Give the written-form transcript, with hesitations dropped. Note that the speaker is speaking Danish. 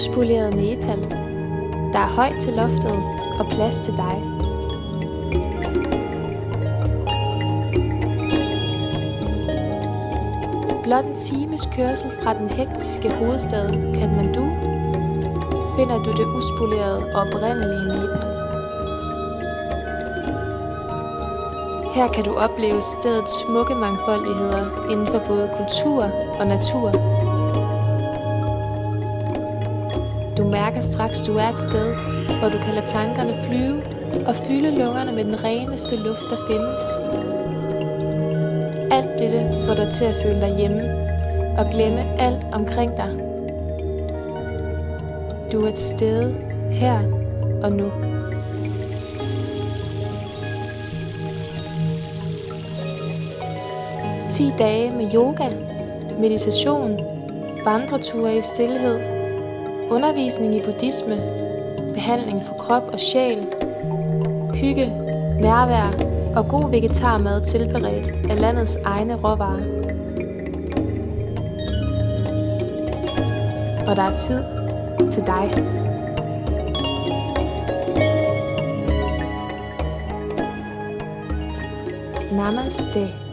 uspoleret Nepal. Der er højt til loftet og plads til dig. Blot en times kørsel fra den hektiske hovedstad Kathmandu finder du det uspolerede og oprindelige Nepal. Her kan du opleve stedets smukke mangfoldigheder inden for både kultur og natur. Du mærker straks, du er et sted, hvor du kan lade tankerne flyve og fylde lungerne med den reneste luft, der findes. Alt dette får dig til at føle dig hjemme og glemme alt omkring dig. Du er til stede her og nu. – 10 dage med yoga, meditation, vandreture i stilhed, undervisning i buddhisme, behandling for krop og sjæl, hygge, nærvær og god vegetarmad tilberedt af landets egne råvarer. Og der er tid til dig. Namaste.